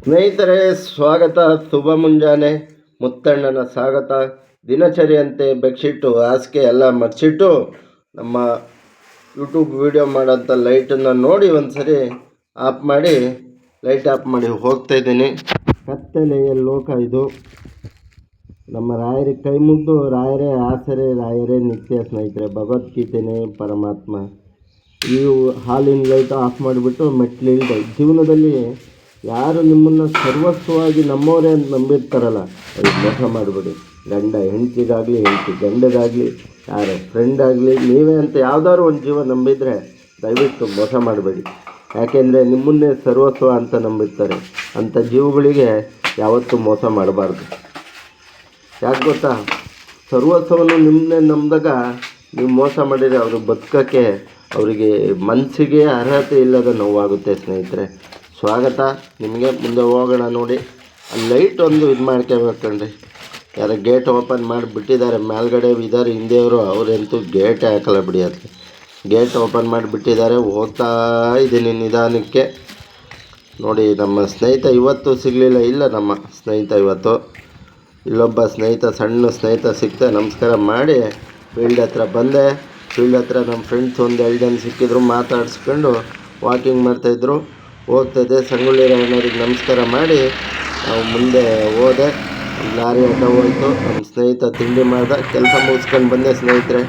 ಸ್ನೇಹಿತರೆ, ಸ್ವಾಗತ. ಶುಭ ಮುಂಜಾನೆ. ಮುತ್ತಣ್ಣನ ಸ್ವಾಗತ. ದಿನಚರಿಯಂತೆ ಬೆಡ್ಶೀಟು ಹಾಸಿಗೆ ಎಲ್ಲ ಮರ್ಚಿಟ್ಟು ನಮ್ಮ ಯೂಟ್ಯೂಬ್ ವಿಡಿಯೋ ಮಾಡೋಂಥ ಲೈಟನ್ನು ನೋಡಿ ಒಂದ್ಸರಿ ಆಫ್ ಮಾಡಿ, ಲೈಟ್ ಆಫ್ ಮಾಡಿ ಹೋಗ್ತಾಯಿದ್ದೀನಿ. ಕತ್ತಲೆಯ ಲೋಕ ಇದು. ನಮ್ಮ ರಾಯರಿಗೆ ಕೈ ಮುಗ್ದು, ರಾಯರೇ ಆಸರೆ, ರಾಯರೇ ನಿತ್ಯ. ಸ್ನೇಹಿತರೆ, ಭಗವದ್ಗೀತೆನೇ ಪರಮಾತ್ಮ. ಈ ಹಾಲಿನ ಲೈಟ್ ಆಫ್ ಮಾಡಿಬಿಟ್ಟು ಮೆಟ್ಲಿಲ್ದೆ ಜೀವನದಲ್ಲಿ ಯಾರು ನಿಮ್ಮನ್ನು ಸರ್ವಸ್ವವಾಗಿ ನಮ್ಮವರೇ ಅಂತ ನಂಬಿರ್ತಾರಲ್ಲ, ಅದು ಮೋಸ ಮಾಡಿಬಿಡಿ. ಗಂಡ ಹೆಂಡತಿಗಾಗಲಿ, ಹೆಂಡತಿ ಗಂಡಗಾಗಲಿ, ಯಾರು ಫ್ರೆಂಡ್ ಆಗಲಿ, ನೀವೇ ಅಂತ ಯಾವ್ದಾದ್ರು ಒಂದು ಜೀವ ನಂಬಿದರೆ ದಯವಿಟ್ಟು ಮೋಸ ಮಾಡಬೇಡಿ. ಯಾಕೆಂದರೆ ನಿಮ್ಮನ್ನೇ ಸರ್ವಸ್ವ ಅಂತ ನಂಬಿರ್ತಾರೆ. ಅಂಥ ಜೀವಗಳಿಗೆ ಯಾವತ್ತೂ ಮೋಸ ಮಾಡಬಾರ್ದು. ಯಾಕೆ ಗೊತ್ತಾ, ಸರ್ವಸ್ವವನ್ನು ನಿಮ್ಮನ್ನೇ ನಂಬಿದಾಗ ನೀವು ಮೋಸ ಮಾಡಿದರೆ ಅವರು ಬದುಕೋಕ್ಕೆ ಅವರಿಗೆ ಮನಸ್ಸಿಗೆ ಅರ್ಹತೆ ಇಲ್ಲದ ನೋವಾಗುತ್ತೆ. ಸ್ನೇಹಿತರೆ, ಸ್ವಾಗತ ನಿಮಗೆ. ಮುಂದೆ ಹೋಗೋಣ. ನೋಡಿ, ಆ ಲೈಟ್ ಒಂದು ಇದು ಮಾಡ್ಕೋಬೇಕಂಡ್ರಿ. ಯಾರೋ ಗೇಟ್ ಓಪನ್ ಮಾಡಿಬಿಟ್ಟಿದ್ದಾರೆ, ಮೇಲ್ಗಡೆ ಇದ್ದಾರೆ ಹಿಂದೆಯವರು, ಅವರಂತೂ ಗೇಟೇ ಹಾಕಲ್ಲ ಬಿಡಿ. ಅದಕ್ಕೆ ಗೇಟ್ ಓಪನ್ ಮಾಡಿಬಿಟ್ಟಿದ್ದಾರೆ. ಹೋಗ್ತಾ ಇದ್ದೀನಿ ನಿಧಾನಕ್ಕೆ. ನೋಡಿ, ನಮ್ಮ ಸ್ನೇಹಿತ ಇವತ್ತು ಸಿಗಲಿಲ್ಲ. ಇಲ್ಲ, ನಮ್ಮ ಸ್ನೇಹಿತ ಇವತ್ತು ಇಲ್ಲೊಬ್ಬ ಸ್ನೇಹಿತ, ಸಣ್ಣ ಸ್ನೇಹಿತ ಸಿಕ್ತೆ. ನಮಸ್ಕಾರ ಮಾಡಿ ಫೀಲ್ಡ್ ಹತ್ರ ಬಂದೆ. ಫೀಲ್ಡ್ ಹತ್ರ ನಮ್ಮ ಫ್ರೆಂಡ್ಸ್ ಒಂದು 2 ಜನ ಸಿಕ್ಕಿದ್ರು. ಮಾತಾಡಿಸ್ಕೊಂಡು ವಾಕಿಂಗ್ ಮಾಡ್ತಾಯಿದ್ರು. ಹೋಗ್ತಾಯಿದ್ದೆ. ಸಂಗೊಳ್ಳಿ ರಾಯಣ್ಣವ್ರಿಗೆ ನಮಸ್ಕಾರ ಮಾಡಿ ನಾವು ಮುಂದೆ ಹೋದೆ. ಲಾರಿ ಅಡ್ಡ ಹೋಯ್ತು. ನಮ್ಮ ಸ್ನೇಹಿತ ತಿಂಡಿ ಮಾಡ್ದೆ. ಕೆಲಸ ಮುಗಿಸ್ಕೊಂಡು ಬಂದೆ. ಸ್ನೇಹಿತರೆ,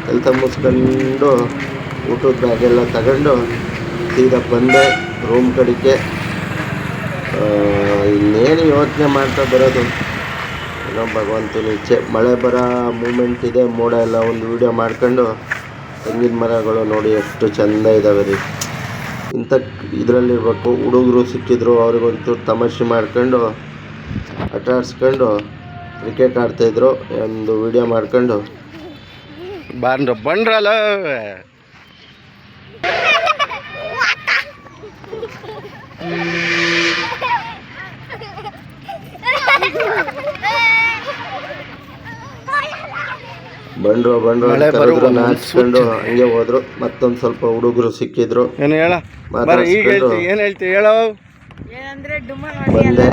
ಕೆಲಸ ಮುಗಿಸ್ಕೊಂಡು ಊಟದ ಬ್ಯಾಗೆಲ್ಲ ತಗೊಂಡು ಸೀದಾ ಬಂದೆ ರೂಮ್ ಕಡೆಗೆ. ಇನ್ನೇನು ಯೋಚನೆ ಮಾಡ್ತಾ ಬರೋದು, ಏನೋ ಭಗವಂತನ ಇಚ್ಛೆ. ಮಳೆ ಬರೋ ಮೂಮೆಂಟ್ ಇದೆ. ಮೋಡ ಎಲ್ಲ ಒಂದು ವೀಡಿಯೋ ಮಾಡ್ಕೊಂಡು, ತೆಂಗಿನ ಮರಗಳು ನೋಡಿ ಎಷ್ಟು ಚೆಂದ ಇದ್ದಾವೆ ರೀ. ಇಂಥ ಇದರಲ್ಲಿರ್ಬೇಕು. ಹುಡುಗರು ಸಿಕ್ಕಿದ್ರು, ಅವ್ರಿಗೊಂಚೂರು ತಮಾಷೆ ಮಾಡ್ಕೊಂಡು ಆಟ ಆಡಿಸ್ಕೊಂಡು ಕ್ರಿಕೆಟ್ ಆಡ್ತಾಯಿದ್ರು. ಒಂದು ವೀಡಿಯೋ ಮಾಡ್ಕೊಂಡು ಬಂದ್ರಲ್ಲ. ಬಂಡ್ರು ನಾಚ್ಕೊಂಡು ಹಂಗೆ ಹೋದ್ರು. ಮತ್ತೊಂದು ಸ್ವಲ್ಪ ಹುಡುಗರು ಸಿಕ್ಕಿದ್ರು. ಬಂದೆ.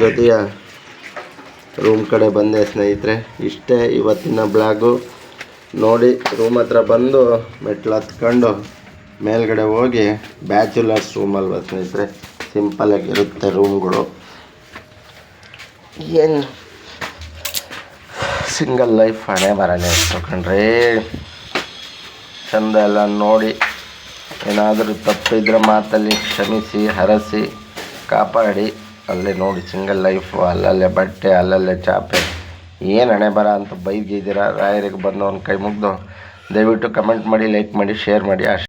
ಜೊತೆಯ ರೂಮ್ ಕಡೆ ಬಂದೆ. ಸ್ನೇಹಿತರೆ, ಇಷ್ಟೇ ಇವತ್ತಿನ ಬ್ಲಾಗು. ನೋಡಿ, ರೂಮ್ ಹತ್ರ ಬಂದು ಮೆಟ್ಲು ಹತ್ಕೊಂಡು ಮೇಲ್ಗಡೆ ಹೋಗಿ, ಬ್ಯಾಚುಲರ್ಸ್ ರೂಮ್ ಅಲ್ವಾ ಸ್ನೇಹಿತರೆ, ಸಿಂಪಲಾಗಿರುತ್ತೆ ರೂಮ್ಗಳು. ಏನು ಸಿಂಗಲ್ ಲೈಫ್, ಹಣೆ ಬರನೇ ಕಣ್ರಿ. ಚಂದ ಎಲ್ಲ ನೋಡಿ, ಏನಾದರೂ ತಪ್ಪಿದ್ರೆ ಮಾತಲ್ಲಿ ಕ್ಷಮಿಸಿ, ಹರಸಿ, ಕಾಪಾಡಿ. ಅಲ್ಲೇ ನೋಡಿ, ಸಿಂಗಲ್ ಲೈಫು. ಅಲ್ಲಲ್ಲೇ ಬಟ್ಟೆ, ಅಲ್ಲಲ್ಲೇ ಚಾಪೆ. ಏನು ಹಣೆ ಬರ ಅಂತ ಬೈದಿದ್ದೀರಾ. ರಾಯರಿಗೆ ಬಂದು ಒಂದು ಕೈ ಮುಗ್ದು ದಯವಿಟ್ಟು ಕಮೆಂಟ್ ಮಾಡಿ, ಲೈಕ್ ಮಾಡಿ, ಶೇರ್ ಮಾಡಿ. ಅಷ್ಟೇ.